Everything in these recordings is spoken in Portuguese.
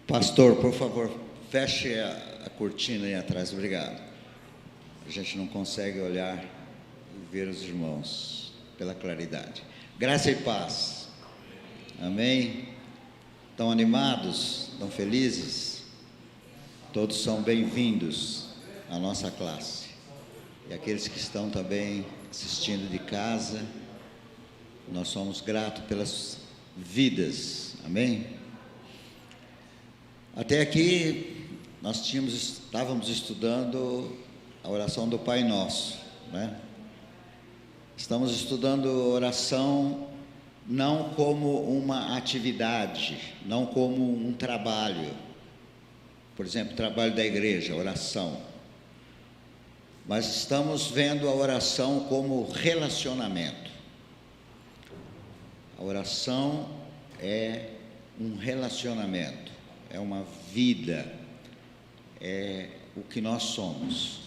Pastor, por favor, feche a cortina aí atrás, obrigado. A gente não consegue olhar e ver os irmãos pela claridade. Graça e paz. Amém? Estão animados? Estão felizes? Todos são bem-vindos à nossa classe. E aqueles que estão também assistindo de casa, nós somos gratos pelas vidas. Amém? Até aqui nós estávamos estudando a oração do Pai Nosso, né? Estamos estudando oração não como uma atividade, não como um trabalho. Por exemplo, trabalho da igreja, oração. Mas estamos vendo a oração como relacionamento. A oração é um relacionamento, é uma vida, é o que nós somos.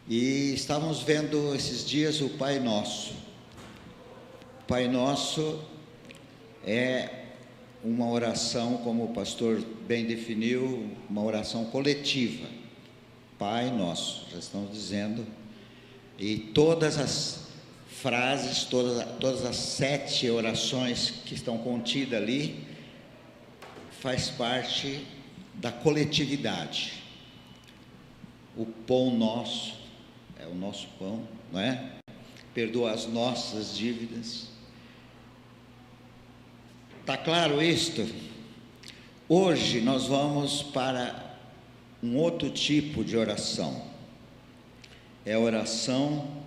E estávamos vendo esses dias o Pai Nosso. O Pai Nosso é uma oração, como o pastor bem definiu, uma oração coletiva. Pai Nosso, já estamos dizendo. E todas as frases, todas as 7 orações que estão contidas ali, faz parte da coletividade. O pão nosso é o nosso pão, não é? Perdoa as nossas dívidas. Está claro isto? Hoje nós vamos para um outro tipo de oração. É a oração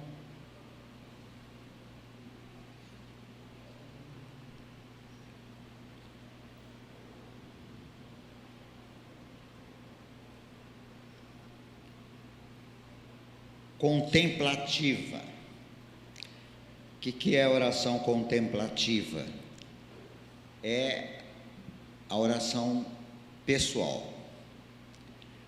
contemplativa. O que é a oração contemplativa? É a oração pessoal.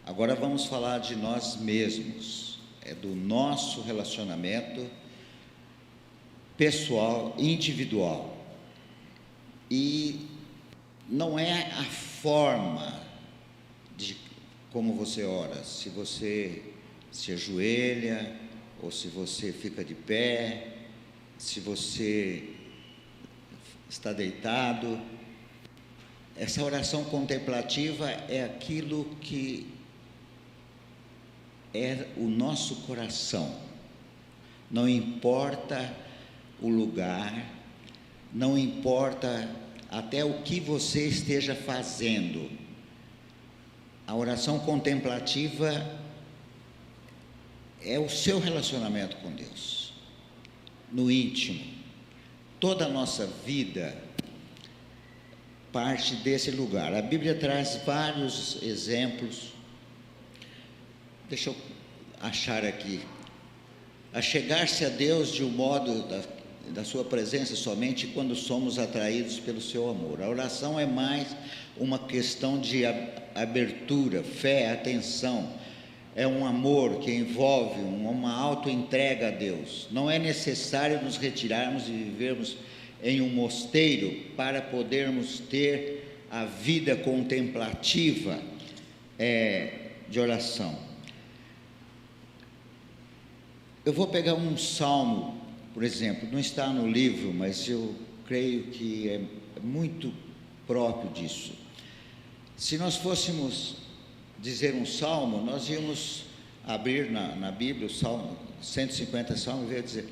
Agora vamos falar de nós mesmos, é do nosso relacionamento pessoal, individual. E não é a forma de como você ora, se você se ajoelha, ou se você fica de pé, se você está deitado. Essa oração contemplativa é aquilo que é o nosso coração. Não importa o lugar, não importa até o que você esteja fazendo. A oração contemplativa é o seu relacionamento com Deus, no íntimo. Toda a nossa vida parte desse lugar. A Bíblia traz vários exemplos. Deixa eu achar aqui. A chegar-se a Deus de um modo da sua presença somente quando somos atraídos pelo seu amor. A oração é mais uma questão de abertura, fé, atenção. É um amor que envolve uma autoentrega a Deus. Não é necessário nos retirarmos e vivermos em um mosteiro para podermos ter a vida contemplativa de oração. Eu vou pegar um salmo, por exemplo, não está no livro, mas eu creio que é muito próprio disso. Se nós fôssemos dizer um salmo, nós íamos abrir na Bíblia o Salmo 150 salmos e ia dizer,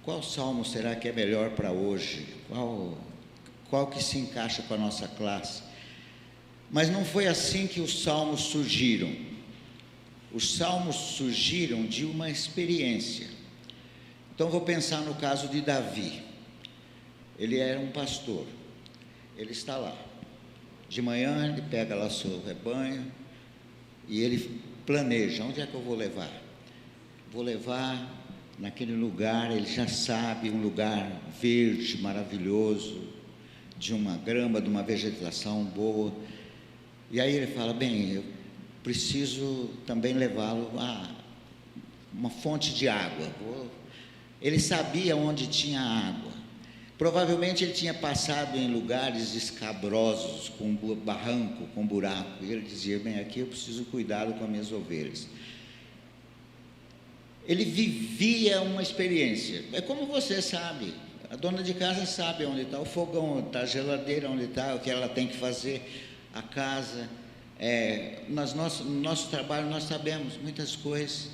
qual salmo será que é melhor para hoje? Qual que se encaixa com a nossa classe? Mas não foi assim que os salmos surgiram. Os salmos surgiram de uma experiência. Então vou pensar no caso de Davi. Ele era um pastor. Ele está lá. De manhã ele pega lá seu rebanho, e ele planeja, onde é que eu vou levar? Vou levar naquele lugar, ele já sabe, um lugar verde, maravilhoso, de uma grama, de uma vegetação boa. E aí ele fala, bem, eu preciso também levá-lo a uma fonte de água. Ele sabia onde tinha água. Provavelmente ele tinha passado em lugares escabrosos, com barranco, com buraco, e ele dizia: bem, aqui eu preciso cuidado com as minhas ovelhas. Ele vivia uma experiência. É como você sabe, a dona de casa sabe onde está o fogão, onde está a geladeira, onde está o que ela tem que fazer, a casa. No nosso trabalho nós sabemos muitas coisas.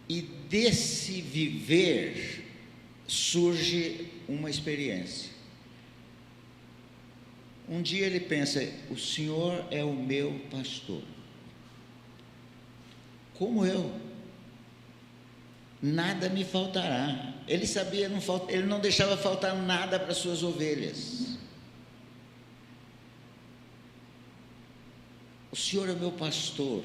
E desse viver surge uma experiência. Um dia ele pensa: o Senhor é o meu pastor. Como nada me faltará. Ele sabia, ele não deixava faltar nada para suas ovelhas. O Senhor é o meu pastor,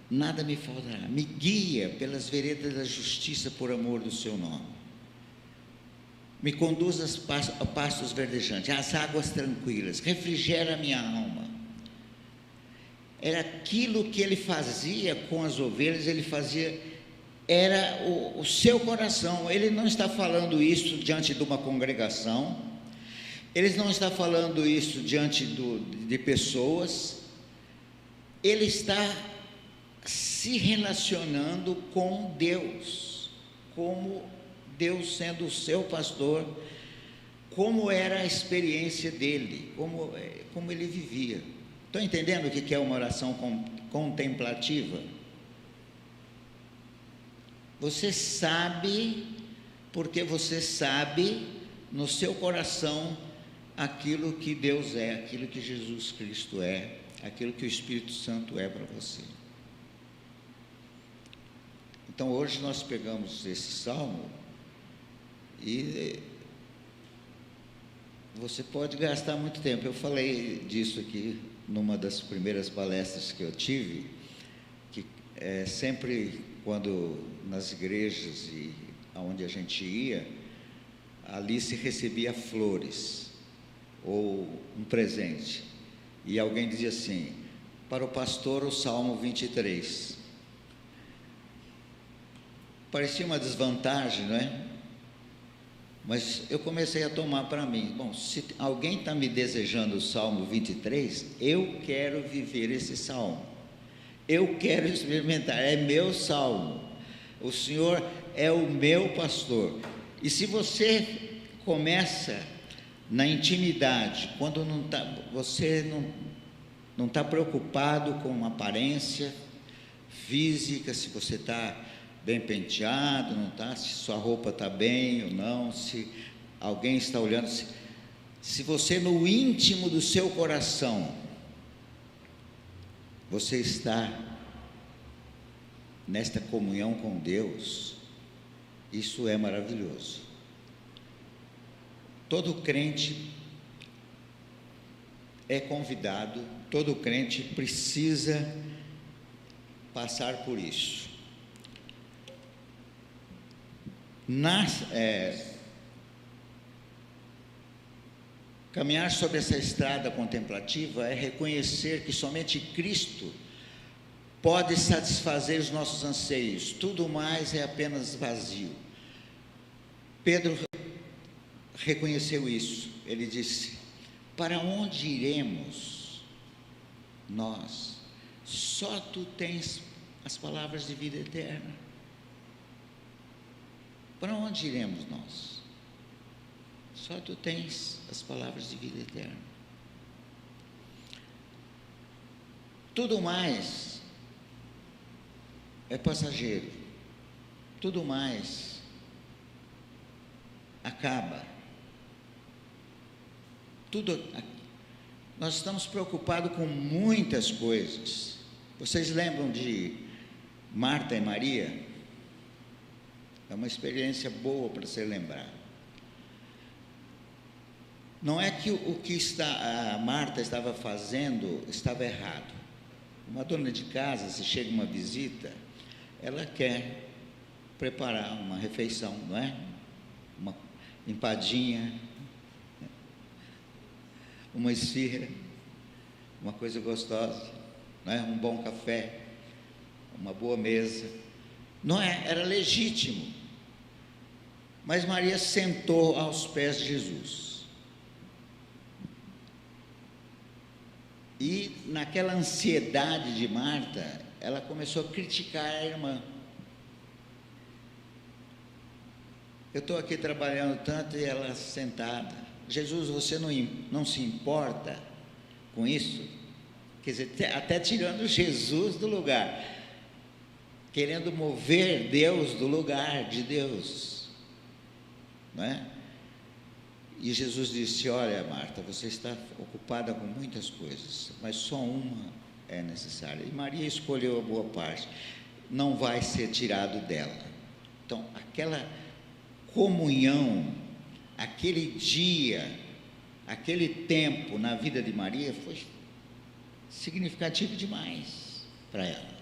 nada me faltará, me guia pelas veredas da justiça por amor do seu nome, me conduz a pastos verdejantes, às águas tranquilas, refrigera a minha alma. Era aquilo que ele fazia com as ovelhas, era o seu coração. Ele não está falando isso diante de uma congregação, ele não está falando isso diante de pessoas, ele está se relacionando com Deus, como Deus sendo o seu pastor, como era a experiência dele, como ele vivia. Estão entendendo o que é uma oração contemplativa? Você sabe, porque você sabe no seu coração aquilo que Deus é, aquilo que Jesus Cristo é, aquilo que o Espírito Santo é para você. Então hoje nós pegamos esse salmo e você pode gastar muito tempo. Eu falei disso aqui numa das primeiras palestras que eu tive, que sempre quando nas igrejas e aonde a gente ia, ali se recebia flores ou um presente, e alguém dizia assim: para o pastor o Salmo 23. Parecia uma desvantagem, não é? Mas eu comecei a tomar para mim: bom, se alguém está me desejando o Salmo 23, eu quero viver esse salmo, eu quero experimentar, é meu salmo, o Senhor é o meu pastor. E se você começa na intimidade, quando você não está preocupado com aparência física, se você está bem penteado, não está, se sua roupa está bem ou não, se alguém está olhando, se você no íntimo do seu coração, você está nesta comunhão com Deus, isso é maravilhoso. Todo crente é convidado, todo crente precisa passar por isso. Caminhar sobre essa estrada contemplativa é reconhecer que somente Cristo pode satisfazer os nossos anseios, tudo mais é apenas vazio. Pedro reconheceu isso, ele disse: para onde iremos nós? Só tu tens as palavras de vida eterna. Para onde iremos nós? Só tu tens as palavras de vida eterna. Tudo mais é passageiro, tudo mais acaba. Nós estamos preocupados com muitas coisas. Vocês lembram de Marta e Maria? É uma experiência boa para ser lembrado. Não é que o que a Marta estava fazendo estava errado. Uma dona de casa, se chega uma visita, ela quer preparar uma refeição, não é? Uma empadinha, uma esfirra, uma coisa gostosa, não é? Um bom café, uma boa mesa. Não é? Era legítimo. Mas Maria sentou aos pés de Jesus. E naquela ansiedade de Marta, ela começou a criticar a irmã. Eu estou aqui trabalhando tanto e ela sentada. Jesus, você não se importa com isso? Quer dizer, até tirando Jesus do lugar, querendo mover Deus do lugar de Deus, não é? E Jesus disse: olha, Marta, você está ocupada com muitas coisas, mas só uma é necessária. E Maria escolheu a boa parte, não vai ser tirado dela. Então, aquela comunhão, aquele dia, aquele tempo na vida de Maria foi significativo demais para ela,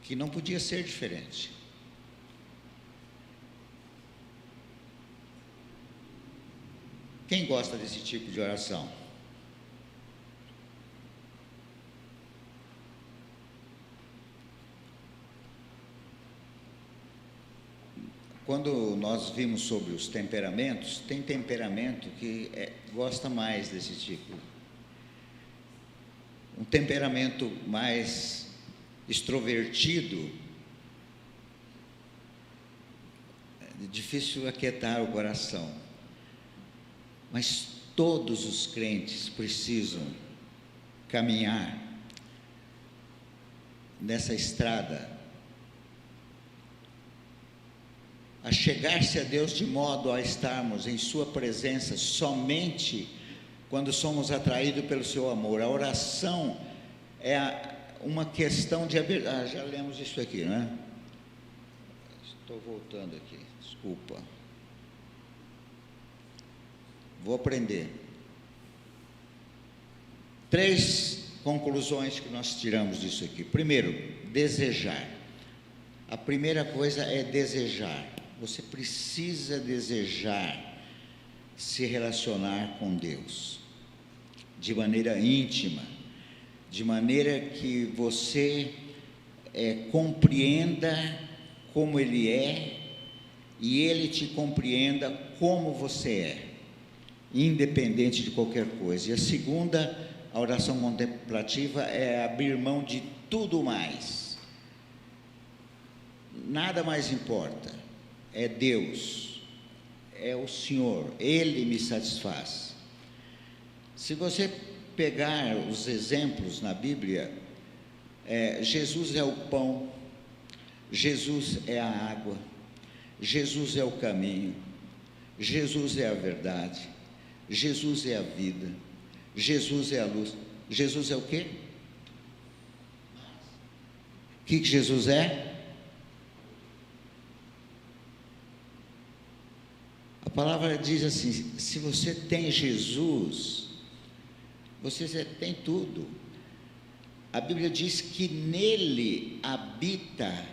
que não podia ser diferente. Quem gosta desse tipo de oração? Quando nós vimos sobre os temperamentos, tem temperamento que gosta mais desse tipo. Um temperamento mais extrovertido, é difícil aquietar o coração. Mas todos os crentes precisam caminhar nessa estrada, a chegar-se a Deus de modo a estarmos em sua presença somente quando somos atraídos pelo seu amor. A oração é uma questão de abertura. Já lemos isso aqui, não é? Estou voltando aqui, desculpa. Vou aprender. 3 conclusões que nós tiramos disso aqui. Primeiro, desejar. A primeira coisa é desejar. Você precisa desejar se relacionar com Deus de maneira íntima, de maneira que você compreenda como Ele é e Ele te compreenda como você é, independente de qualquer coisa. E a segunda, a oração contemplativa, é abrir mão de tudo mais. Nada mais importa. É Deus, é o Senhor, Ele me satisfaz. Se você pegar os exemplos na Bíblia, Jesus é o pão, Jesus é a água, Jesus é o caminho, Jesus é a verdade, Jesus é a vida, Jesus é a luz. Jesus é o quê? O que Jesus é? A palavra diz assim: se você tem Jesus, você tem tudo. A Bíblia diz que nele habita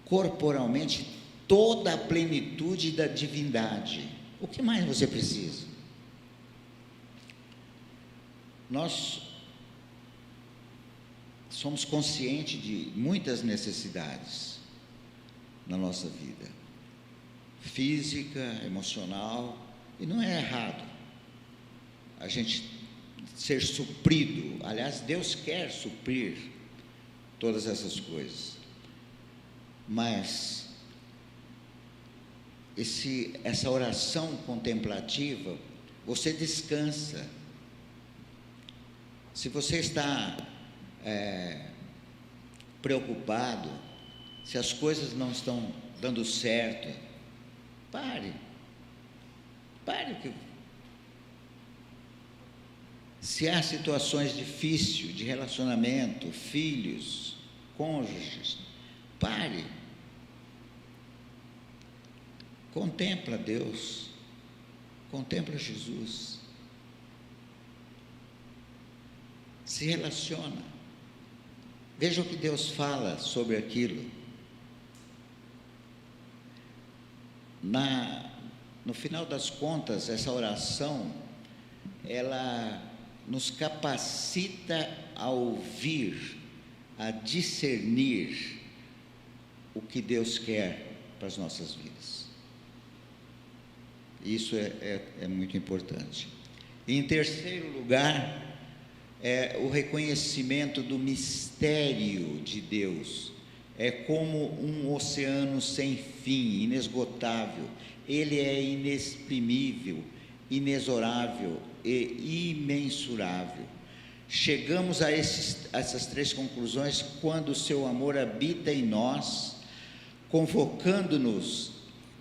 corporalmente toda a plenitude da divindade. O que mais você precisa? Nós somos conscientes de muitas necessidades na nossa vida, física, emocional, e não é errado a gente ser suprido. Aliás, Deus quer suprir todas essas coisas, mas essa oração contemplativa, você descansa. Se você está preocupado, se as coisas não estão dando certo, pare. Se há situações difíceis de relacionamento, filhos, cônjuges, pare. Contempla Deus, contempla Jesus, se relaciona, veja o que Deus fala sobre aquilo. No final das contas, essa oração, ela nos capacita a ouvir, a discernir o que Deus quer para as nossas vidas. Isso é muito importante. E, em terceiro lugar, é o reconhecimento do mistério de Deus. É como um oceano sem fim, inesgotável. Ele é inexprimível, inexorável e imensurável. Chegamos a essas três conclusões quando o seu amor habita em nós, convocando-nos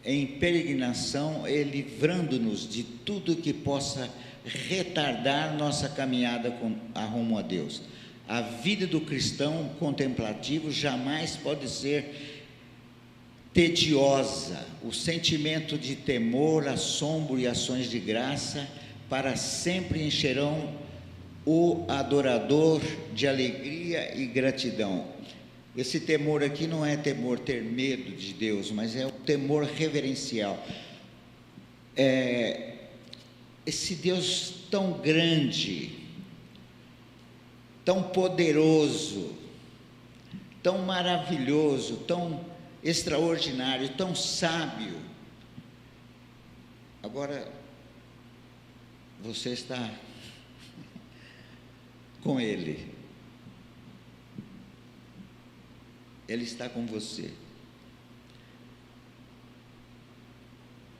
em peregrinação e livrando-nos de tudo que possa retardar nossa caminhada a rumo a Deus. A vida do cristão contemplativo jamais pode ser tediosa. O sentimento de temor, assombro e ações de graça para sempre encherão o adorador de alegria e gratidão. Esse temor aqui não é temor, ter medo de Deus, mas é o temor reverencial. Esse Deus tão grande, tão poderoso, tão maravilhoso, tão extraordinário, tão sábio. Agora, você está com Ele. Ele está com você.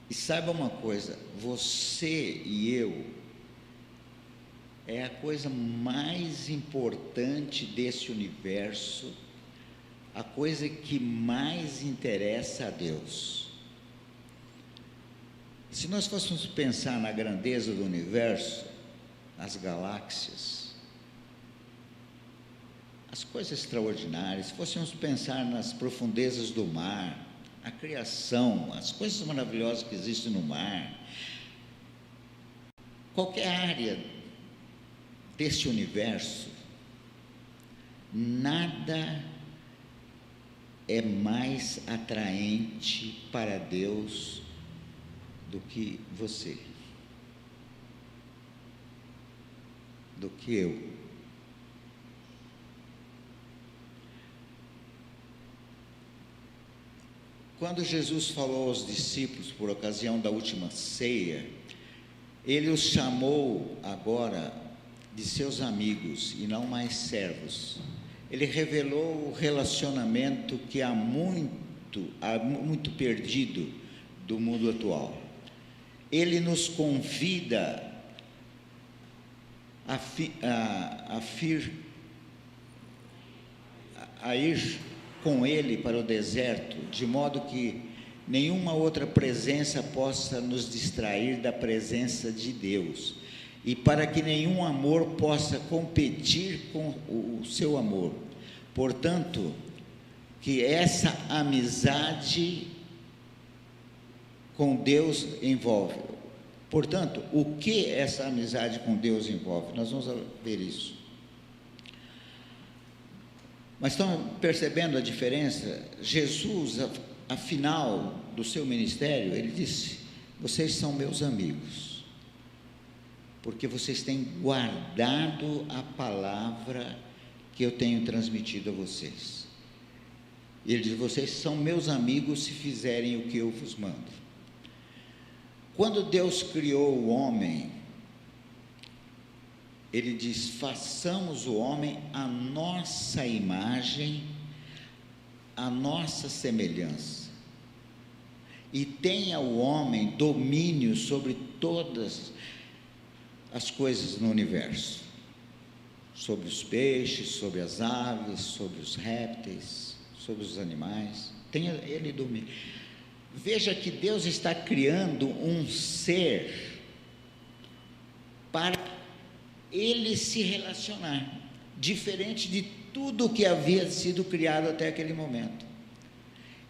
E saiba uma coisa, você e eu é a coisa mais importante desse universo, a coisa que mais interessa a Deus. Se nós fôssemos pensar na grandeza do universo, nas galáxias, as coisas extraordinárias, se fôssemos pensar nas profundezas do mar, a criação, as coisas maravilhosas que existem no mar, qualquer área deste universo, nada é mais atraente para Deus do que você, do que eu. Quando Jesus falou aos discípulos por ocasião da última ceia, ele os chamou agora de seus amigos e não mais servos. Ele revelou o relacionamento que há muito perdido do mundo atual. Ele nos convida a ir com Ele para o deserto, de modo que nenhuma outra presença possa nos distrair da presença de Deus, e para que nenhum amor possa competir com o seu amor. Portanto, que essa amizade com Deus envolve. Portanto, o que essa amizade com Deus envolve? Nós vamos ver isso. Mas estão percebendo a diferença? Jesus, ao final do seu ministério, ele disse: vocês são meus amigos, porque vocês têm guardado a palavra que eu tenho transmitido a vocês. E ele diz: vocês são meus amigos se fizerem o que eu vos mando. Quando Deus criou o homem, ele diz: façamos o homem à nossa imagem, à nossa semelhança, e tenha o homem domínio sobre todas as coisas no universo, sobre os peixes, sobre as aves, sobre os répteis, sobre os animais. Tenha ele domínio. Veja que Deus está criando um ser para ele se relacionar, diferente de tudo que havia sido criado até aquele momento.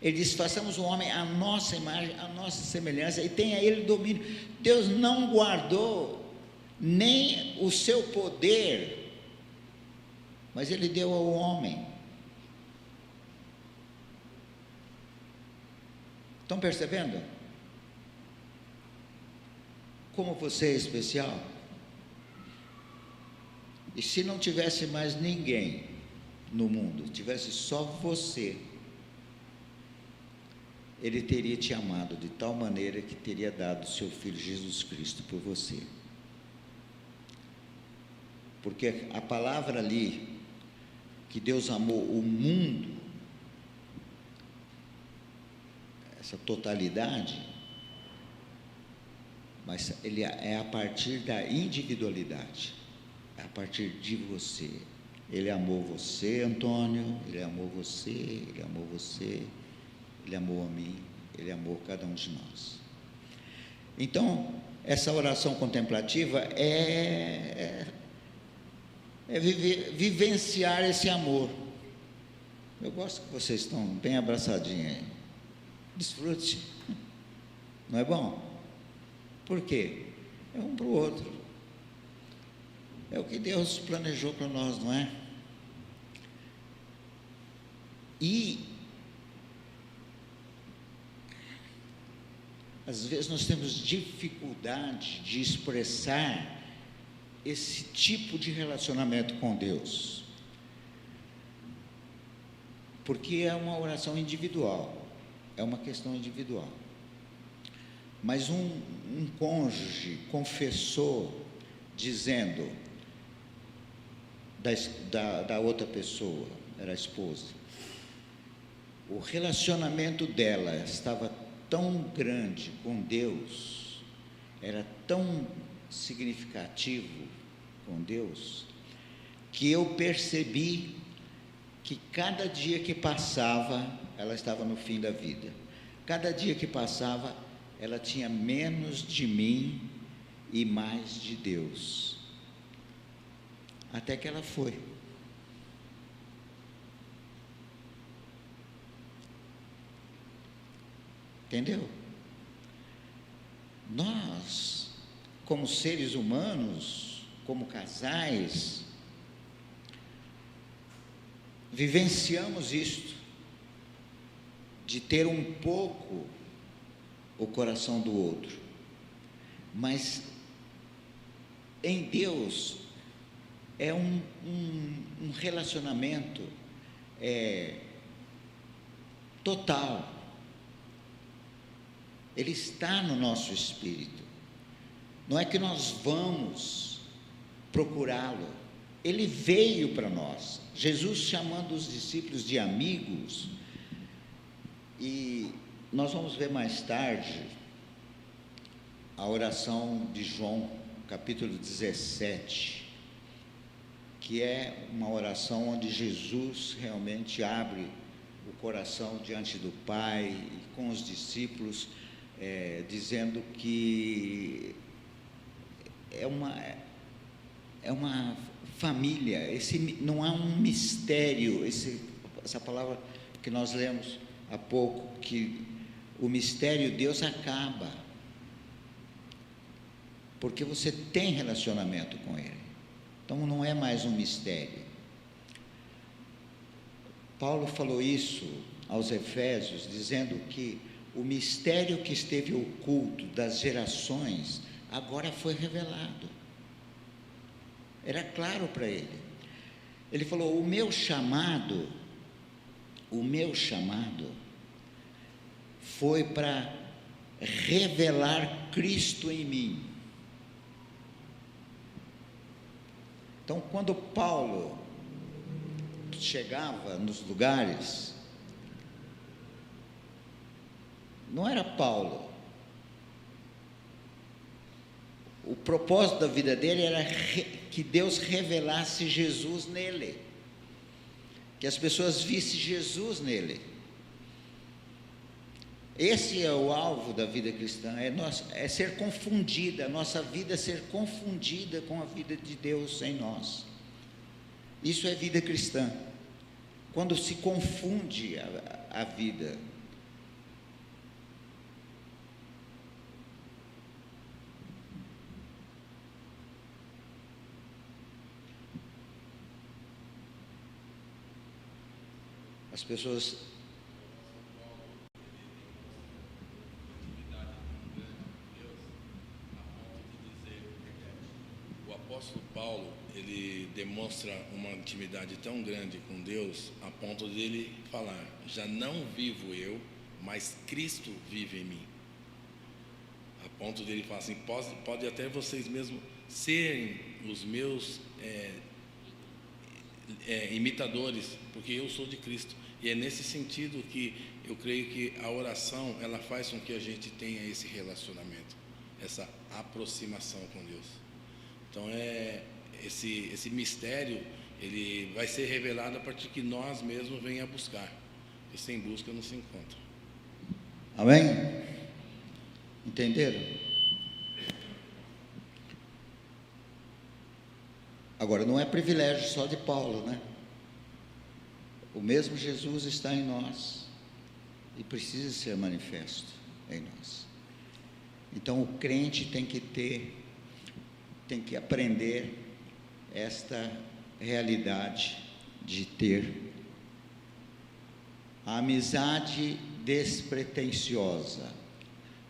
Ele diz: façamos o homem à nossa imagem, à nossa semelhança, e tenha ele domínio. Deus não guardou nem o seu poder, mas ele deu ao homem. Estão percebendo? Como você é especial? E se não tivesse mais ninguém no mundo, tivesse só você, Ele teria te amado de tal maneira que teria dado o seu Filho Jesus Cristo por você. Porque a palavra ali, que Deus amou o mundo, essa totalidade, mas ele é a partir da individualidade, é a partir de você. Ele amou você, Antônio, ele amou você, ele amou você, ele amou a mim, ele amou cada um de nós. Então, essa oração contemplativa é vivenciar esse amor. Eu gosto que vocês estão bem abraçadinhos aí. Desfrute. Não é bom? Por quê? É um para o outro. É o que Deus planejou para nós, não é? E às vezes nós temos dificuldade de expressar esse tipo de relacionamento com Deus, porque é uma oração individual, é uma questão individual. Mas um cônjuge confessou, dizendo da outra pessoa, era a esposa, o relacionamento dela estava tão grande com Deus, era tão significativo com Deus, que eu percebi que cada dia que passava, ela estava no fim da vida. Cada dia que passava, ela tinha menos de mim e mais de Deus. Até que ela foi. Entendeu? Nós, como seres humanos, como casais, vivenciamos isto, de ter um pouco o coração do outro, mas em Deus é um relacionamento total. Ele está no nosso espírito. Não é que nós vamos procurá-lo, ele veio para nós. Jesus chamando os discípulos de amigos, e nós vamos ver mais tarde a oração de João, capítulo 17, que é uma oração onde Jesus realmente abre o coração diante do Pai e com os discípulos, dizendo que é uma família, não há um mistério, essa palavra que nós lemos há pouco, que o mistério de Deus acaba, porque você tem relacionamento com Ele, então não é mais um mistério. Paulo falou isso aos Efésios, dizendo que o mistério que esteve oculto das gerações, agora foi revelado. Era claro para ele. Ele falou: o meu chamado foi para revelar Cristo em mim. Então, quando Paulo chegava nos lugares, não era Paulo. O propósito da vida dele era que Deus revelasse Jesus nele, que as pessoas vissem Jesus nele. Esse é o alvo da vida cristã, é ser confundida, a nossa vida ser confundida com a vida de Deus em nós. Isso é vida cristã, quando se confunde a vida. As pessoas o apóstolo Paulo, ele demonstra uma intimidade tão grande com Deus, a ponto de ele falar: já não vivo eu, mas Cristo vive em mim. A ponto dele falar assim, pode até vocês mesmos serem os meus imitadores, porque eu sou de Cristo. E é nesse sentido que eu creio que a oração, ela faz com que a gente tenha esse relacionamento, essa aproximação com Deus. Então esse mistério, ele vai ser revelado a partir que nós mesmos venhamos a buscar. E sem busca não se encontra. Amém? Entenderam? Agora, não é privilégio só de Paulo, né? O mesmo Jesus está em nós e precisa ser manifesto em nós. Então, o crente tem que aprender esta realidade de ter a amizade despretensiosa.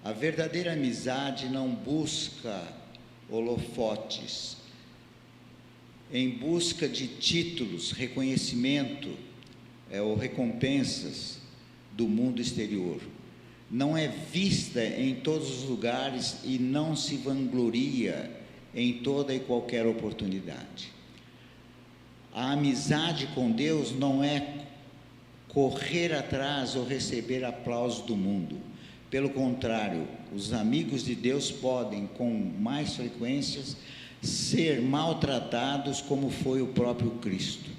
A verdadeira amizade não busca holofotes, em busca de títulos, reconhecimento ou recompensas do mundo exterior. Não é vista em todos os lugares e não se vangloria em toda e qualquer oportunidade. A amizade com Deus não é correr atrás ou receber aplausos do mundo. Pelo contrário, os amigos de Deus podem, com mais frequências, ser maltratados, como foi o próprio Cristo,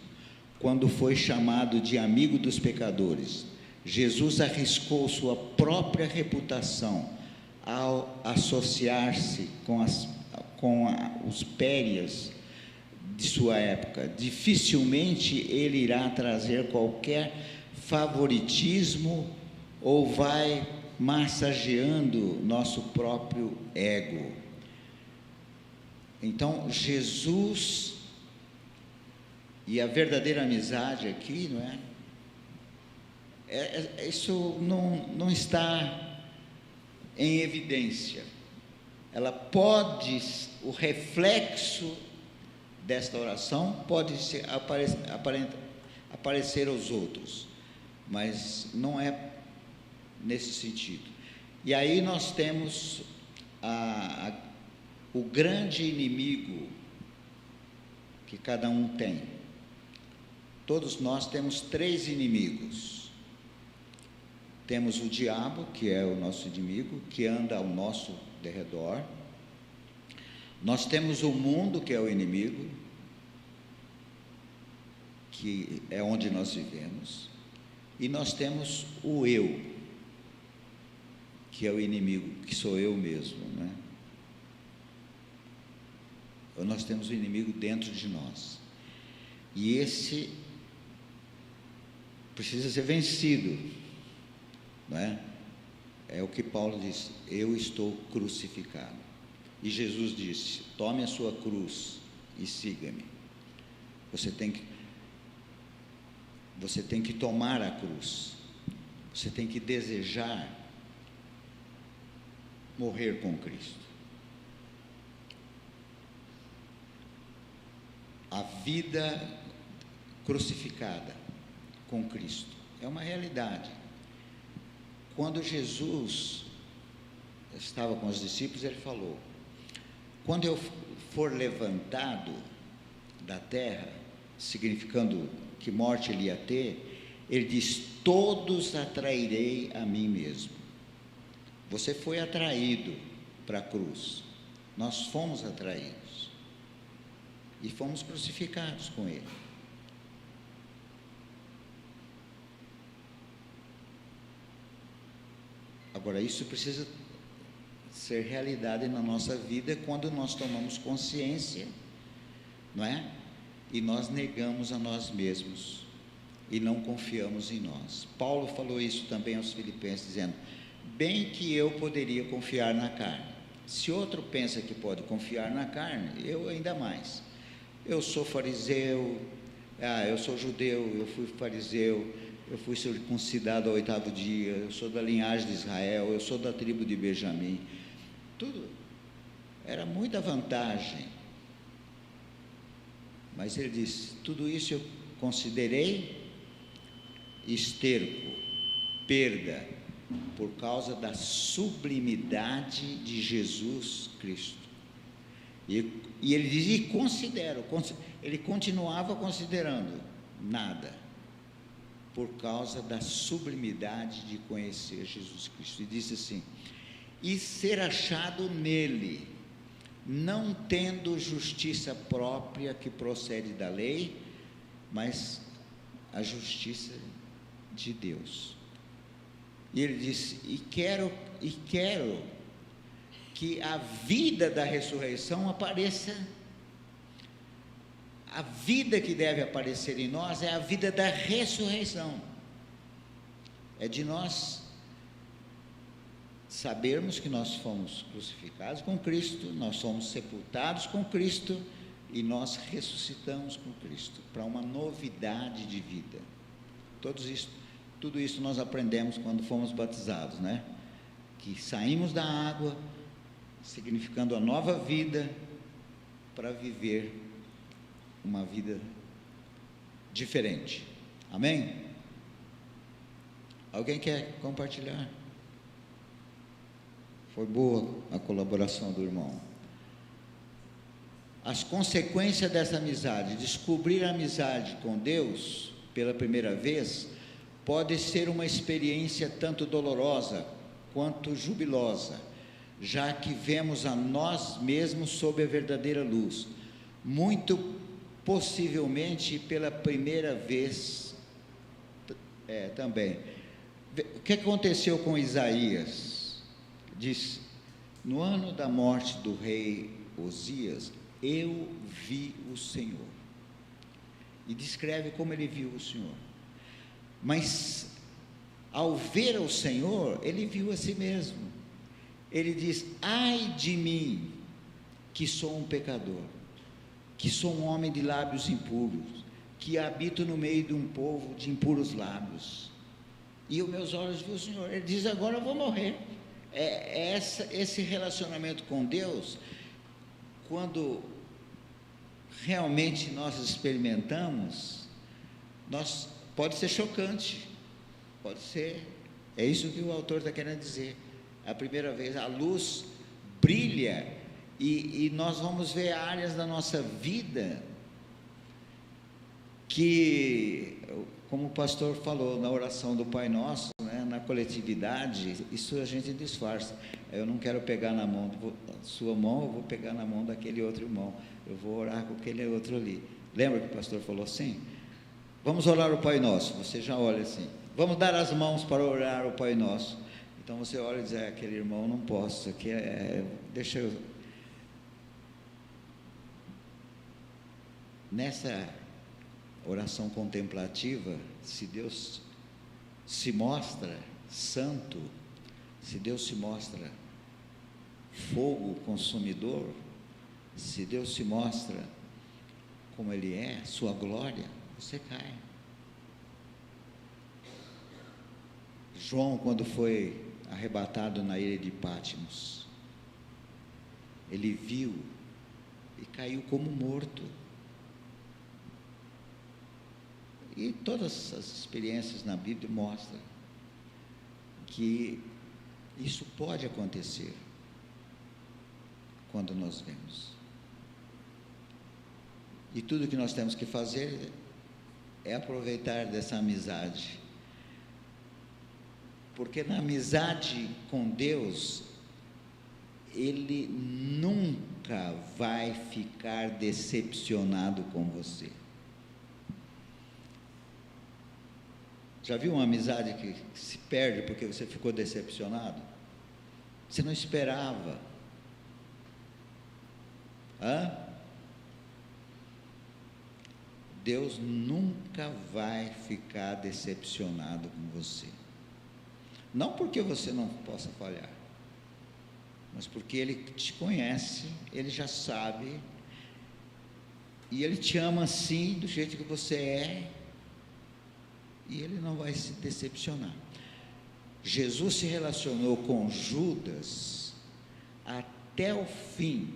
quando foi chamado de amigo dos pecadores. Jesus arriscou sua própria reputação ao associar-se com os périas de sua época. Dificilmente ele irá trazer qualquer favoritismo ou vai massageando nosso próprio ego. Então, Jesus e a verdadeira amizade aqui, não é? Isso não está em evidência. Ela pode, o reflexo desta oração pode aparecer aos outros, mas não é nesse sentido. E aí nós temos o grande inimigo que cada um tem. Todos nós temos 3 inimigos. Temos o diabo, que é o nosso inimigo, que anda ao nosso derredor. Nós temos o mundo, que é o inimigo, que é onde nós vivemos. E nós temos o eu, que é o inimigo, que sou eu mesmo, né? Nós temos o inimigo dentro de nós. E esse precisa ser vencido, não é? É o que Paulo disse: eu estou crucificado. E Jesus disse: tome a sua cruz e siga-me. Você tem que tomar a cruz. Você tem que desejar morrer com Cristo. A vida crucificada com Cristo é uma realidade. Quando Jesus estava com os discípulos, ele falou: quando eu for levantado da terra, significando que morte ele ia ter, ele diz: todos atrairei a mim mesmo. Você foi atraído para a cruz, nós fomos atraídos e fomos crucificados com ele. Agora, isso precisa ser realidade na nossa vida quando nós tomamos consciência, não é? E nós negamos a nós mesmos e não confiamos em nós. Paulo falou isso também aos Filipenses, dizendo: bem que eu poderia confiar na carne. Se outro pensa que pode confiar na carne, eu ainda mais. Eu sou fariseu, eu sou judeu, eu fui fariseu, eu fui circuncidado ao 8º dia, eu sou da linhagem de Israel, eu sou da tribo de Benjamim. Tudo era muita vantagem. Mas ele disse: tudo isso eu considerei esterco, perda, por causa da sublimidade de Jesus Cristo. E ele diz, e considero, ele continuava considerando nada, por causa da sublimidade de conhecer Jesus Cristo. E disse assim, e ser achado nele, não tendo justiça própria que procede da lei, mas a justiça de Deus. E ele disse, e quero que a vida da ressurreição apareça. A vida que deve aparecer em nós é a vida da ressurreição. É de nós sabermos que nós fomos crucificados com Cristo, nós somos sepultados com Cristo e nós ressuscitamos com Cristo para uma novidade de vida. Tudo isso nós aprendemos quando fomos batizados, né? Que saímos da água, significando a nova vida, para viver uma vida diferente. Amém? Alguém quer compartilhar? Foi boa a colaboração do irmão. As consequências dessa amizade, descobrir a amizade com Deus pela primeira vez, pode ser uma experiência tanto dolorosa quanto jubilosa, já que vemos a nós mesmos sob a verdadeira luz, muito possivelmente pela primeira vez também. O que aconteceu com Isaías? Diz, no ano da morte do rei Osias, eu vi o Senhor. E descreve como ele viu o Senhor. Mas, ao ver o Senhor, ele viu a si mesmo. Ele diz, ai de mim, que sou um pecador, que sou um homem de lábios impuros, que habito no meio de um povo de impuros lábios. E os meus olhos viram o Senhor. Ele diz, agora eu vou morrer. Esse relacionamento com Deus, quando realmente nós experimentamos, pode ser chocante, pode ser, é isso que o autor está querendo dizer. A primeira vez a luz brilha e nós vamos ver áreas da nossa vida que, como o pastor falou na oração do Pai Nosso, né, na coletividade, isso a gente disfarça. Eu não quero pegar na mão da sua mão, eu vou pegar na mão daquele outro irmão, eu vou orar com aquele outro ali. Lembra que o pastor falou assim? Vamos orar o Pai Nosso. Você já olha assim, vamos dar as mãos para orar o Pai Nosso. Então você olha e diz, aquele irmão não posso, aqui deixa eu. Nessa oração contemplativa, se Deus se mostra santo, se Deus se mostra fogo consumidor, se Deus se mostra como Ele é, sua glória, você cai. João, quando foi arrebatado na ilha de Patmos, ele viu e caiu como morto. E todas as experiências na Bíblia mostram que isso pode acontecer quando nós vemos. E tudo que nós temos que fazer é aproveitar dessa amizade. Porque na amizade com Deus, Ele nunca vai ficar decepcionado com você. Já viu uma amizade que se perde porque você ficou decepcionado? Você não esperava. Deus nunca vai ficar decepcionado com você. Não porque você não possa falhar, mas porque Ele te conhece, Ele já sabe, e Ele te ama assim, do jeito que você é, e Ele não vai se decepcionar. Jesus se relacionou com Judas até o fim,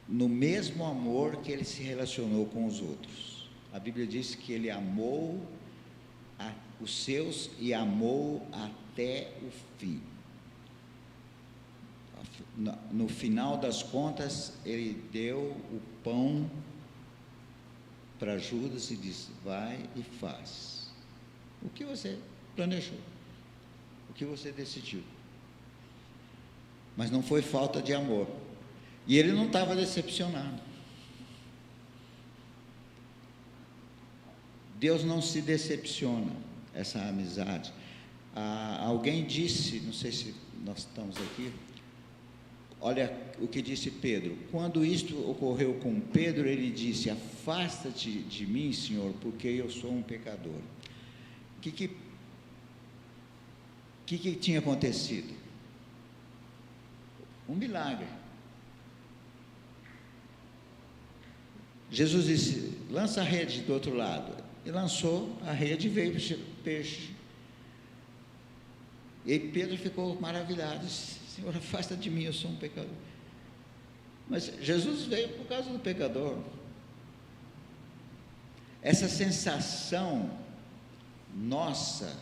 no mesmo amor que Ele se relacionou com os outros. A Bíblia diz que Ele amou até os seus e amou até o fim. No final das contas, ele deu o pão para Judas e disse: vai e faz o que você planejou, o que você decidiu. Mas não foi falta de amor. E ele não estava decepcionado. Deus não se decepciona, essa amizade. Alguém disse, não sei se nós estamos aqui, olha o que disse Pedro. Quando isto ocorreu com Pedro, ele disse: afasta-te de mim, Senhor, porque eu sou um pecador. O que tinha acontecido? Um milagre. Jesus disse: lança a rede do outro lado. E lançou a rede e veio peixe. E Pedro ficou maravilhado, disse: Senhor, afasta de mim, eu sou um pecador. Mas Jesus veio por causa do pecador. Essa sensação nossa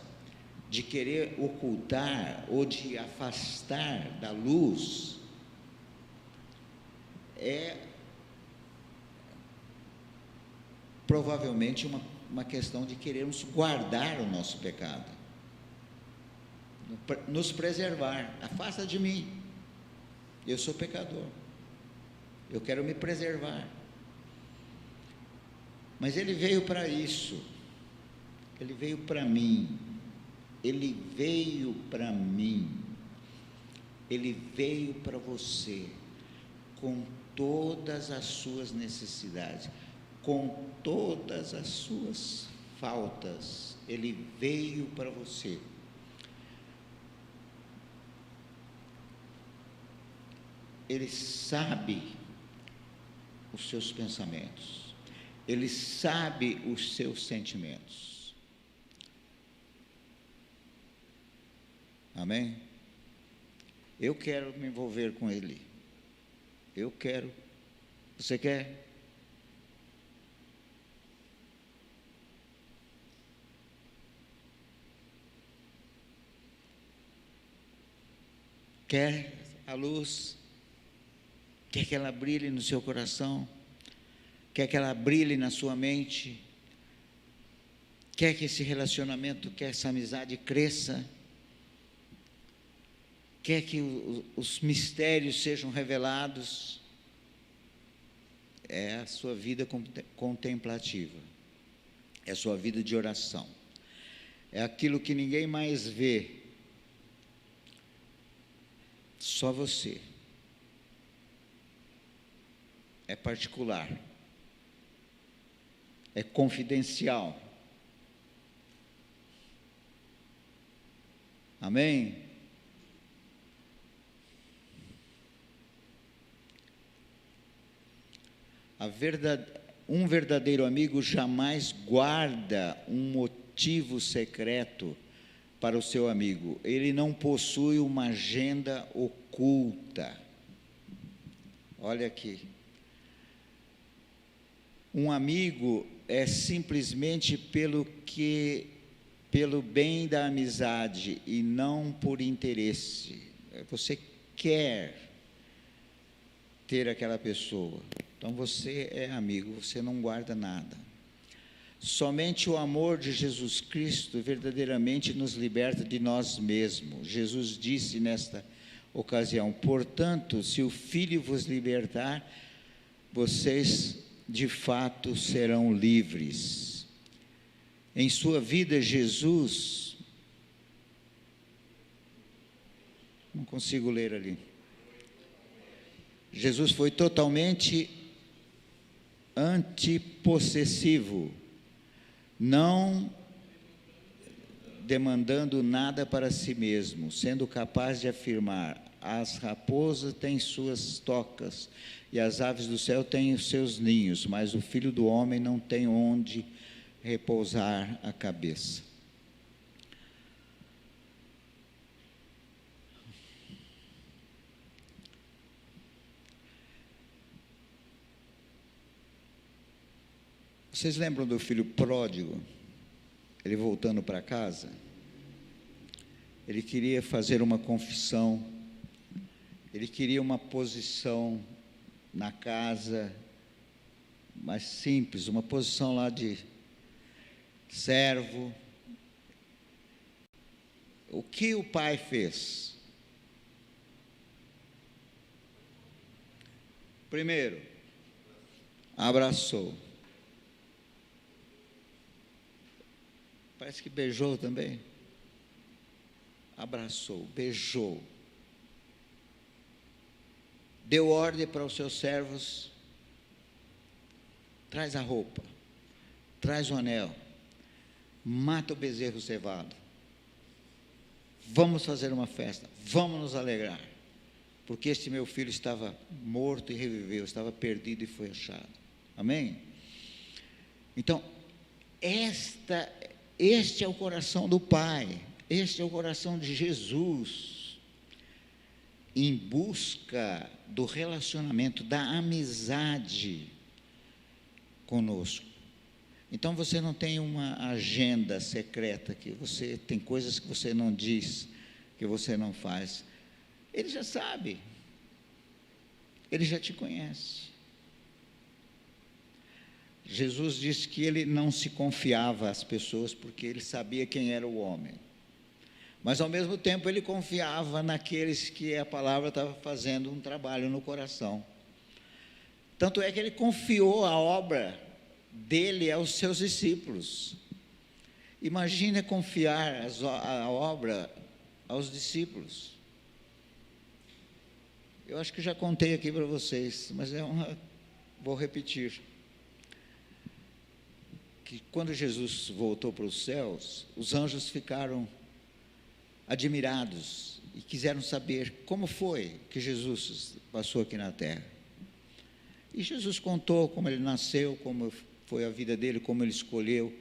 de querer ocultar ou de afastar da luz é provavelmente uma questão de querermos guardar o nosso pecado, nos preservar. Afasta de mim, eu sou pecador, eu quero me preservar. Mas ele veio para isso, ele veio para mim, ele veio para mim, ele veio para você, com todas as suas necessidades, com todas as suas faltas, ele veio para você. Ele sabe os seus pensamentos, ele sabe os seus sentimentos. Amém? Eu quero me envolver com ele. Eu quero. Você quer? Quer a luz? Quer que ela brilhe no seu coração? Quer que ela brilhe na sua mente? Quer que esse relacionamento, que essa amizade cresça? Quer que os mistérios sejam revelados? É a sua vida contemplativa, é a sua vida de oração, é aquilo que ninguém mais vê, só você. É particular, é confidencial. Amém? Um verdadeiro amigo jamais guarda um motivo secreto para o seu amigo. Ele não possui uma agenda oculta. Olha aqui. Um amigo é simplesmente pelo bem da amizade e não por interesse. Você quer ter aquela pessoa, então você é amigo, você não guarda nada. Somente o amor de Jesus Cristo verdadeiramente nos liberta de nós mesmos. Jesus disse nesta ocasião: portanto, se o Filho vos libertar, vocês de fato serão livres. Em sua vida, Jesus, não consigo ler ali, Jesus foi totalmente antipossessivo, não demandando nada para si mesmo, sendo capaz de afirmar: as raposas têm suas tocas e as aves do céu têm os seus ninhos, mas o Filho do Homem não tem onde repousar a cabeça. Vocês lembram do filho pródigo? ele voltando para casa, ele queria fazer uma confissão, ele queria uma posição na casa mais simples, uma posição lá de servo. O que o pai fez? Primeiro, abraçou. Parece que beijou também. Abraçou, beijou. Deu ordem para os seus servos: traz a roupa, traz o anel, mata o bezerro cevado. Vamos fazer uma festa, vamos nos alegrar, porque este meu filho estava morto e reviveu, estava perdido e foi achado. Amém? Então, este é o coração do Pai, este é o coração de Jesus, em busca do relacionamento, da amizade conosco. Então você não tem uma agenda secreta, que você tem coisas que você não diz, que você não faz. Ele já sabe, ele já te conhece. Jesus disse que ele não se confiava às pessoas, porque ele sabia quem era o homem, mas ao mesmo tempo ele confiava naqueles que a palavra estava fazendo um trabalho no coração. Tanto é que ele confiou a obra dele aos seus discípulos. Imagina confiar a obra aos discípulos. Eu acho que já contei aqui para vocês, mas vou repetir. Que quando Jesus voltou para os céus, os anjos ficaram admirados e quiseram saber como foi que Jesus passou aqui na terra. E Jesus contou como ele nasceu, como foi a vida dele, como ele escolheu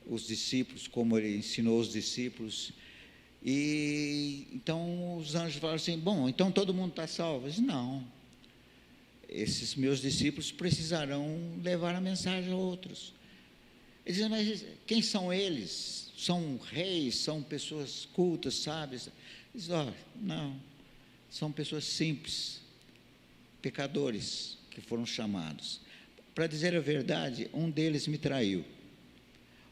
os discípulos, como ele ensinou os discípulos. E então os anjos falaram assim: bom, então todo mundo está salvo? Eu disse: não, esses meus discípulos precisarão levar a mensagem a outros. Eles dizem: mas quem são eles? São reis, são pessoas cultas, sábias? Eles dizem: não, são pessoas simples, pecadores que foram chamados. Para dizer a verdade, um deles me traiu,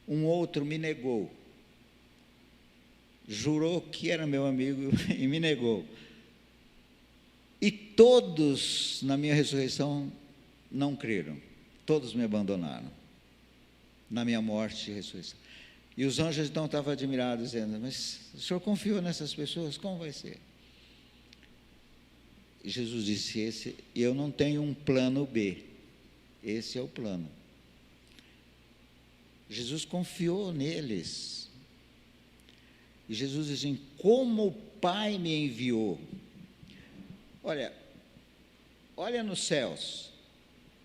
um outro me negou, jurou que era meu amigo e me negou. E todos na minha ressurreição não creram, todos me abandonaram, na minha morte e ressurreição. E os anjos então estavam admirados, dizendo: mas o senhor confiou nessas pessoas, como vai ser? E Jesus disse: eu não tenho um plano B, esse é o plano. Jesus confiou neles. E Jesus diz assim: como o Pai me enviou. Olha nos céus,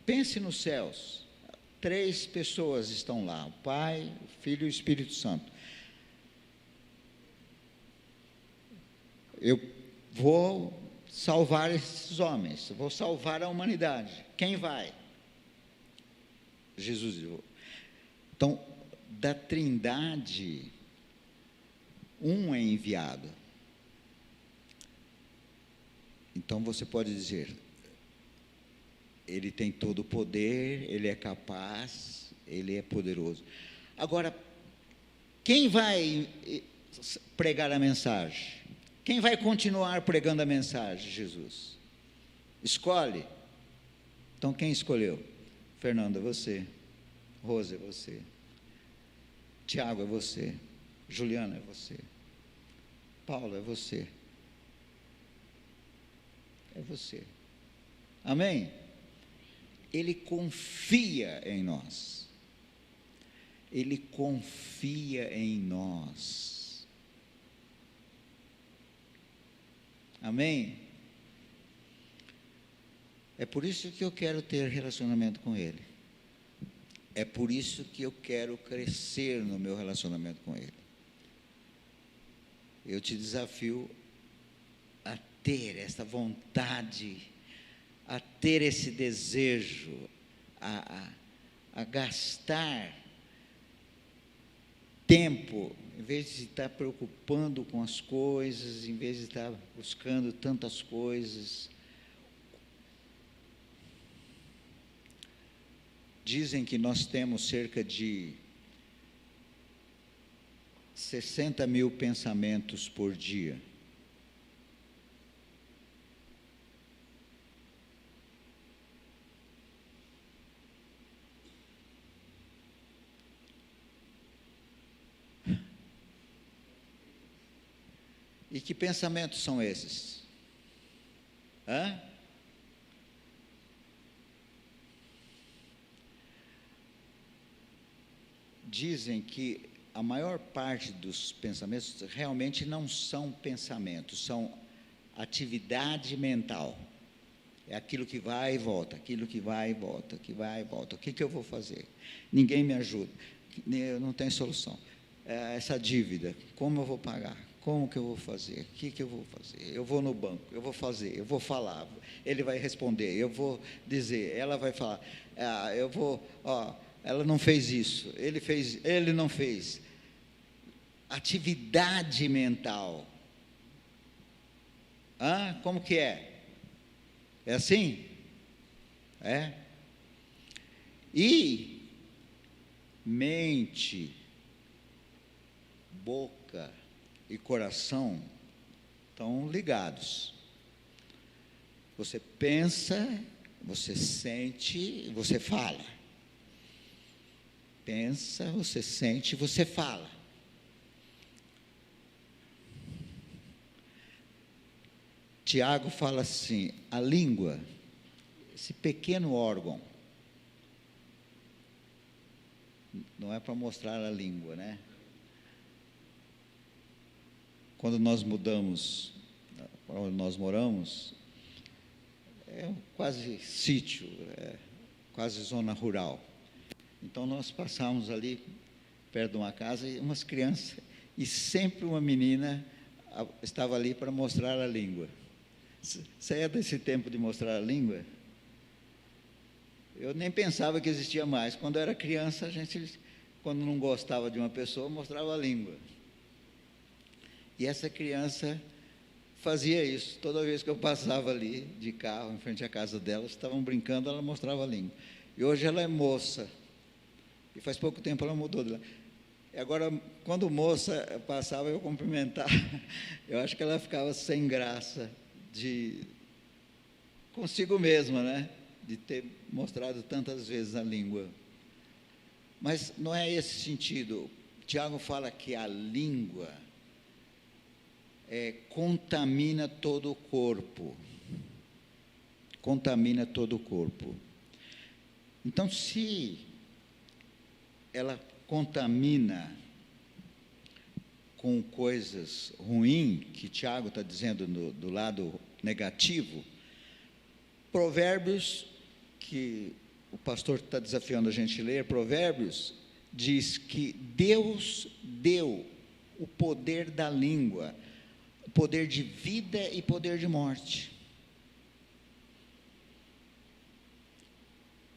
pense nos céus. 3 pessoas estão lá: o Pai, o Filho e o Espírito Santo. Eu vou salvar esses homens, vou salvar a humanidade. Quem vai? Jesus. Então, da Trindade, um é enviado. Então você pode dizer: ele tem todo o poder, ele é capaz, ele é poderoso. Agora, quem vai pregar a mensagem? Quem vai continuar pregando a mensagem? Jesus. Escolhe. Então quem escolheu? Fernando, é você. Rosa, é você. Tiago, é você. Juliana, é você. Paulo, é você. É você. Amém? Ele confia em nós. Ele confia em nós. Amém? É por isso que eu quero ter relacionamento com Ele. É por isso que eu quero crescer no meu relacionamento com Ele. Eu te desafio a ter essa vontade, a ter esse desejo, a gastar tempo, em vez de estar preocupando com as coisas, em vez de estar buscando tantas coisas. Dizem que nós temos cerca de 60 mil pensamentos por dia. E que pensamentos são esses? Hã? Dizem que a maior parte dos pensamentos realmente não são pensamentos, são atividade mental. É aquilo que vai e volta, aquilo que vai e volta, que vai e volta. O que eu vou fazer? Ninguém me ajuda, eu não tenho solução. Essa dívida, como eu vou pagar? Como que eu vou fazer? O que eu vou fazer? Eu vou no banco, eu vou fazer, eu vou falar, ele vai responder, eu vou dizer, ela vai falar, ela não fez isso, ele não fez. Atividade mental. Como que é? É assim? É? E mente, boca e coração estão ligados. Você pensa, você sente, você fala. Pensa, você sente, você fala. Tiago fala assim, a língua, esse pequeno órgão, não é para mostrar a língua, né? Quando nós mudamos, onde nós moramos, é quase sítio, quase zona rural. Então nós passávamos ali, perto de uma casa, e umas crianças, e sempre uma menina estava ali para mostrar a língua. Você é desse tempo de mostrar a língua? Eu nem pensava que existia mais. Quando eu era criança, a gente, quando não gostava de uma pessoa, mostrava a língua. E essa criança fazia isso. Toda vez que eu passava ali de carro, em frente à casa dela, estavam brincando, ela mostrava a língua. E hoje ela é moça. E faz pouco tempo ela mudou de lá. E agora, quando moça passava, eu cumprimentava. Eu acho que ela ficava sem graça consigo mesma, né? De ter mostrado tantas vezes a língua. Mas não é esse sentido. Tiago fala que a língua contamina todo o corpo. Contamina todo o corpo. Então, se ela contamina com coisas ruins, que Tiago está dizendo do lado negativo, Provérbios, que o pastor está desafiando a gente a ler, Provérbios, diz que Deus deu o poder da língua, poder de vida e poder de morte.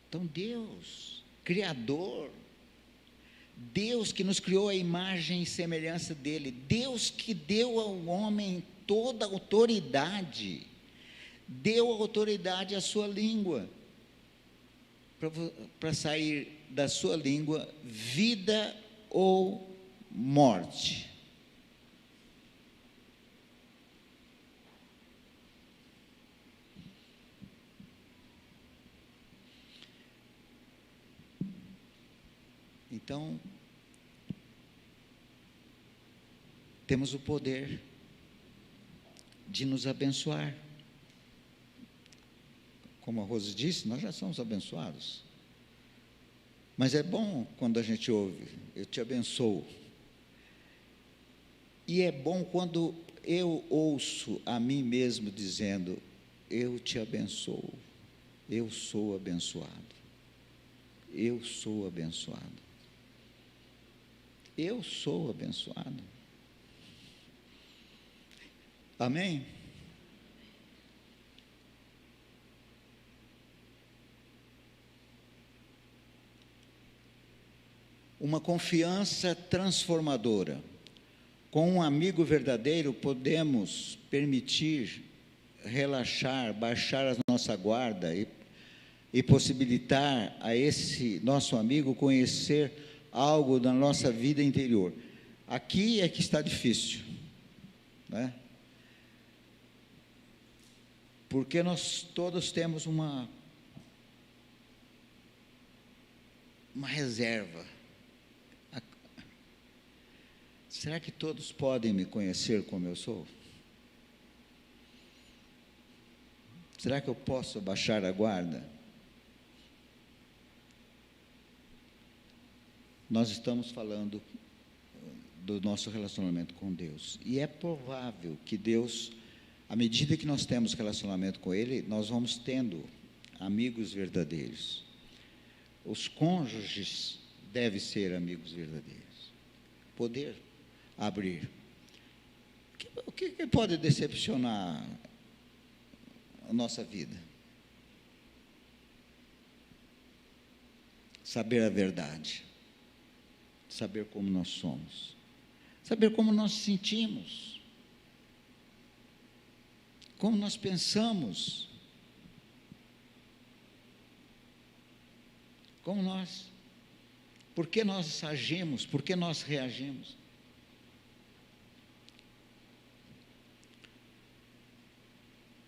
Então Deus, Criador, Deus que nos criou a imagem e semelhança dele, Deus que deu ao homem toda a autoridade, deu autoridade à sua língua, para sair da sua língua vida ou morte. Então, temos o poder de nos abençoar. Como a Rose disse, nós já somos abençoados. Mas é bom quando a gente ouve, eu te abençoo. E é bom quando eu ouço a mim mesmo dizendo, eu te abençoo, eu sou abençoado, eu sou abençoado. Eu sou abençoado. Amém? uma confiança transformadora. Com um amigo verdadeiro, podemos permitir, relaxar, baixar a nossa guarda e possibilitar a esse nosso amigo conhecer algo da nossa vida interior. Aqui é que está difícil, né? Porque nós todos temos uma reserva. Será que todos podem me conhecer como eu sou? Será que eu posso baixar a guarda? Nós estamos falando do nosso relacionamento com Deus. E é provável que Deus, à medida que nós temos relacionamento com Ele, nós vamos tendo amigos verdadeiros. Os cônjuges devem ser amigos verdadeiros. Poder abrir. O que pode decepcionar a nossa vida? Saber a verdade. Saber como nós somos. Saber como nós sentimos. Como nós pensamos. Por que nós agimos, por que nós reagimos.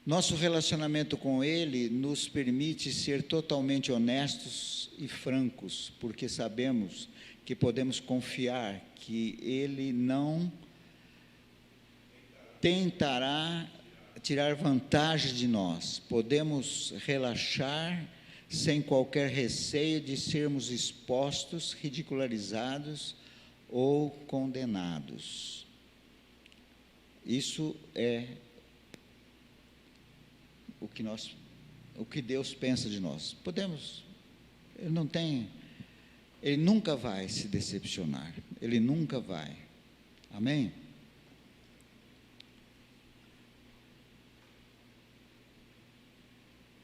Nosso relacionamento com Ele nos permite ser totalmente honestos e francos, porque sabemos que podemos confiar que Ele não tentará tirar vantagem de nós. Podemos relaxar sem qualquer receio de sermos expostos, ridicularizados ou condenados. Isso é o que Deus pensa de nós. Ele nunca vai se decepcionar, Ele nunca vai. Amém?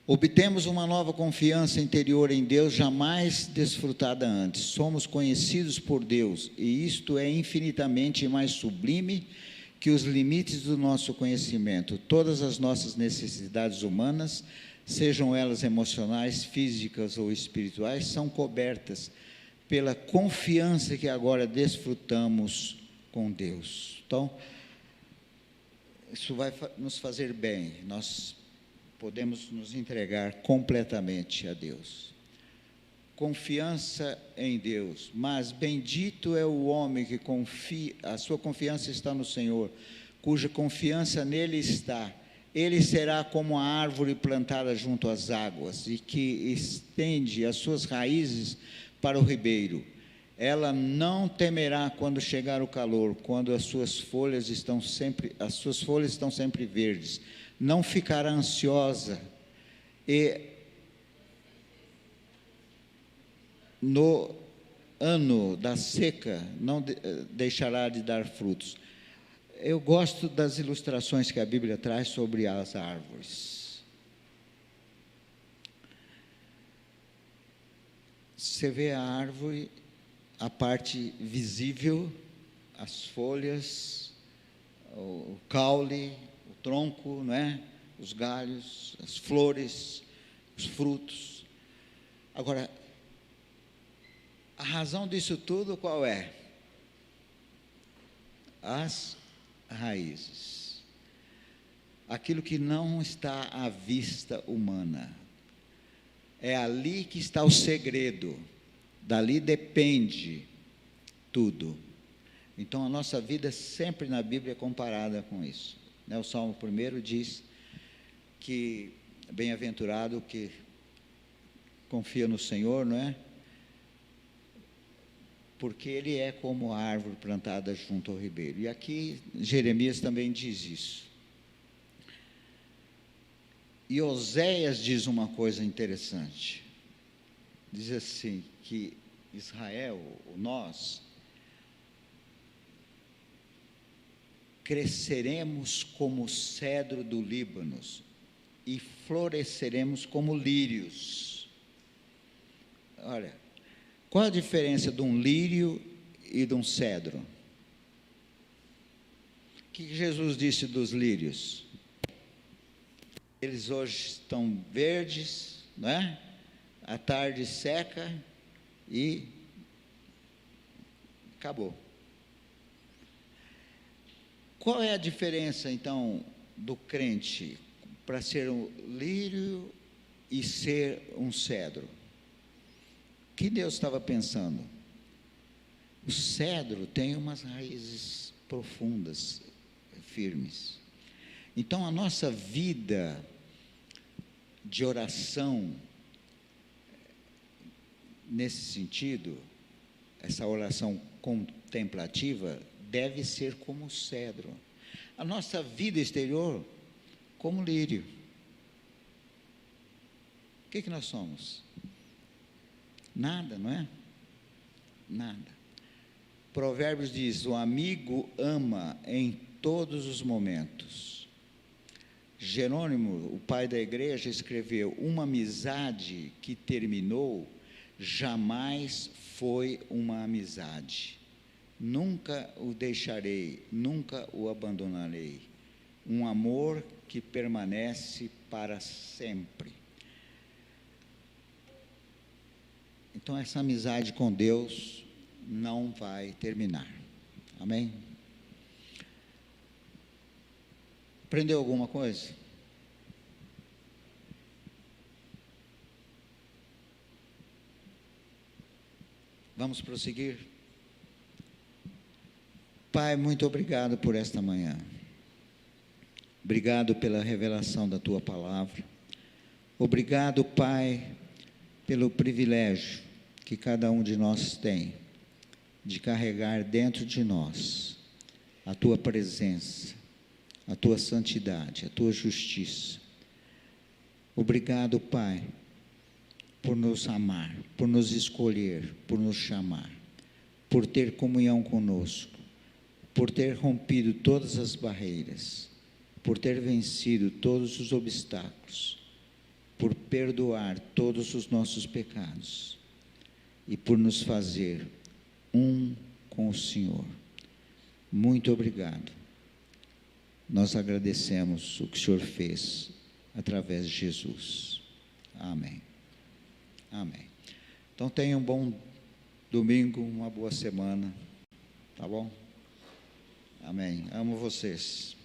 Obtemos uma nova confiança interior em Deus, jamais desfrutada antes. Somos conhecidos por Deus, e isto é infinitamente mais sublime que os limites do nosso conhecimento. Todas as nossas necessidades humanas, sejam elas emocionais, físicas ou espirituais, são cobertas pela confiança que agora desfrutamos com Deus. Então, isso vai nos fazer bem. Nós podemos nos entregar completamente a Deus. Confiança em Deus, mas bendito é o homem que confia, a sua confiança está no Senhor, cuja confiança nele está. Ele será como a árvore plantada junto às águas e que estende as suas raízes para o ribeiro. Ela não temerá quando chegar o calor, quando as suas folhas estão sempre verdes. Não ficará ansiosa e no ano da seca não deixará de dar frutos. Eu gosto das ilustrações que a Bíblia traz sobre as árvores. Você vê a árvore, a parte visível, as folhas, o caule, o tronco, não é? Os galhos, as flores, os frutos. Agora, a razão disso tudo qual é? As raízes. Aquilo que não está à vista humana. É ali que está o segredo. Dali depende tudo. Então, a nossa vida sempre na Bíblia é comparada com isso. O Salmo 1 diz que bem-aventurado o que confia no Senhor, não é? Porque ele é como a árvore plantada junto ao ribeiro. E aqui Jeremias também diz isso. E Oséias diz uma coisa interessante. Diz assim, que Israel, nós, cresceremos como o cedro do Líbano e floresceremos como lírios. Olha, Qual a diferença de um lírio e de um cedro? O que Jesus disse dos lírios? Eles hoje estão verdes, não é? À tarde seca e acabou. Qual é a diferença, então, do crente para ser um lírio e ser um cedro? O que Deus estava pensando? O cedro tem umas raízes profundas, firmes. Então, a nossa vida de oração, nesse sentido, essa oração contemplativa, deve ser como o cedro. A nossa vida exterior, como o lírio. O que nós somos? Nada, não é? Nada. Provérbios diz: o amigo ama em todos os momentos. Jerônimo, o pai da igreja, escreveu: uma amizade que terminou jamais foi uma amizade. Nunca o deixarei, nunca o abandonarei. Um amor que permanece para sempre. Então, essa amizade com Deus não vai terminar. Amém? Aprendeu alguma coisa? Vamos prosseguir? Pai, muito obrigado por esta manhã. Obrigado pela revelação da Tua palavra. Obrigado, Pai, pelo privilégio que cada um de nós tem de carregar dentro de nós a Tua presença, a Tua santidade, a Tua justiça. Obrigado, Pai, por nos amar, por nos escolher, por nos chamar, por ter comunhão conosco, por ter rompido todas as barreiras, por ter vencido todos os obstáculos, por perdoar todos os nossos pecados e por nos fazer um com o Senhor. Muito obrigado. Nós agradecemos o que o Senhor fez através de Jesus. Amém. Amém. Então tenha um bom domingo, uma boa semana. Tá bom? Amém. Amo vocês.